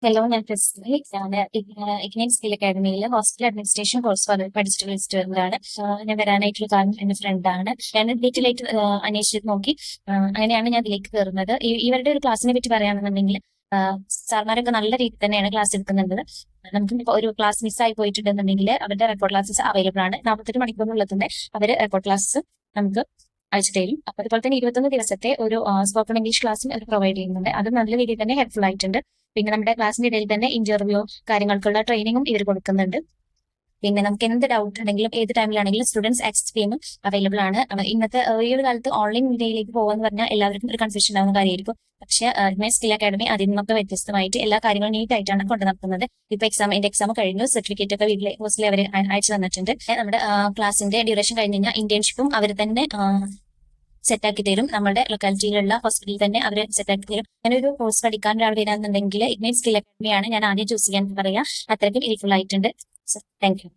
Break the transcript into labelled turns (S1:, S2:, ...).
S1: Hello, ഞാൻ ഫെസ്ലി. ഞാൻ ignite skill അക്കാഡമിയിൽ ഹോസ്പിറ്റൽ അഡ്മിനിസ്ട്രേഷൻ കോഴ്സ് പഠിച്ചിട്ടുള്ള സ്റ്റുഡൻ്റാണ്. ഞാൻ വരാനായിട്ടുള്ള കാരണം എൻ്റെ ഫ്രണ്ടാണ്. ഞാൻ ഡീറ്റെയിൽ ആയിട്ട് അന്വേഷിച്ച് നോക്കി. അങ്ങനെയാണ് ഞാൻ ഇതിലേക്ക് കയറുന്നത്. ഇവരുടെ ഒരു ക്ലാസ്സിനെ പറ്റി പറയുകയാണെന്നുണ്ടെങ്കിൽ സാർമാരൊക്കെ നല്ല രീതിയിൽ തന്നെയാണ് ക്ലാസ് എടുക്കുന്നുണ്ട്. നമുക്ക് ഇപ്പോൾ ഒരു ക്ലാസ് മിസ്സായി പോയിട്ടുണ്ടെന്നുണ്ടെങ്കിൽ അവരുടെ റെക്കോർഡ് ക്ലാസ്സസ് അവൈലബിൾ ആണ്. 48 മണിക്കൂറിനുള്ളിൽ തന്നെ അവർ റെക്കോർഡ് ക്ലാസ് നമുക്ക് അയച്ചു തരും. അപ്പോൾ അതുപോലെ തന്നെ 21 ദിവസത്തെ ഒരു സ്പോക്കൺ ഇംഗ്ലീഷ് ക്ലാസ്സും അവർ പ്രൊവൈഡ് ചെയ്യുന്നുണ്ട്. അത് നല്ല രീതിയിൽ തന്നെ ഹെൽപ്ഫുൾ ആയിട്ടുണ്ട്. പിന്നെ നമ്മുടെ ക്ലാസ്സിന്റെ ഇടയിൽ തന്നെ ഇന്റർവ്യൂ കാര്യങ്ങൾക്കുള്ള ട്രെയിനിങ്ങും ഇവർ കൊടുക്കുന്നുണ്ട്. പിന്നെ നമുക്ക് എന്ത് ഡൗട്ട് ഉണ്ടെങ്കിലും ഏത് ടൈമിലാണെങ്കിലും സ്റ്റുഡൻസ് ആക്സസ് സ്കീമും അവൈലബിൾ ആണ്. ഇന്നത്തെ ഈ ഒരു കാലത്ത് ഓൺലൈൻ മീഡിയയിലേക്ക് പോകാന്ന് പറഞ്ഞാൽ എല്ലാവർക്കും ഒരു കൺഫ്യൂഷൻ ഉണ്ടാകുന്ന കാര്യമായിരിക്കും. പക്ഷേ ഇഗ്നൈറ്റ് സ്കിൽ അക്കാഡമി അതിൽ നിന്നൊക്കെ വ്യത്യസ്തമായിട്ട് എല്ലാ കാര്യങ്ങളും നീറ്റ് ആയിട്ടാണ് കൊണ്ടു നടക്കുന്നത്. ഇപ്പൊ എന്റെ എക്സാം കഴിഞ്ഞു, സർട്ടിഫിക്കറ്റ് ഒക്കെ വീട്ടിലെ ഹോസ്റ്റലിൽ അവർ അയച്ചു തന്നിട്ടുണ്ട്. നമ്മുടെ ക്ലാസ്സിന്റെ ഡ്യൂറേഷൻ കഴിഞ്ഞ് കഴിഞ്ഞാൽ ഇന്റേൺഷിപ്പും അവർ തന്നെ സെറ്റാക്കി തരും. നമ്മുടെ ലൊക്കാലിറ്റിയിലുള്ള ഹോസ്പിറ്റലിൽ തന്നെ അവർ സെറ്റാക്കി തരും. അങ്ങനെ ഒരു കോഴ്സ് പഠിക്കാൻ ഒരാൾ വരാന്നുണ്ടെങ്കിൽ ഇഗ്നൈറ്റ് സ്കിൽ അക്കാഡമിയാണ് ഞാൻ ആദ്യം ചൂസ് ചെയ്യാൻ പറയാം. അത്രയ്ക്കും യൂസ്ഫുൾ ആയിട്ടുണ്ട്. Thank you.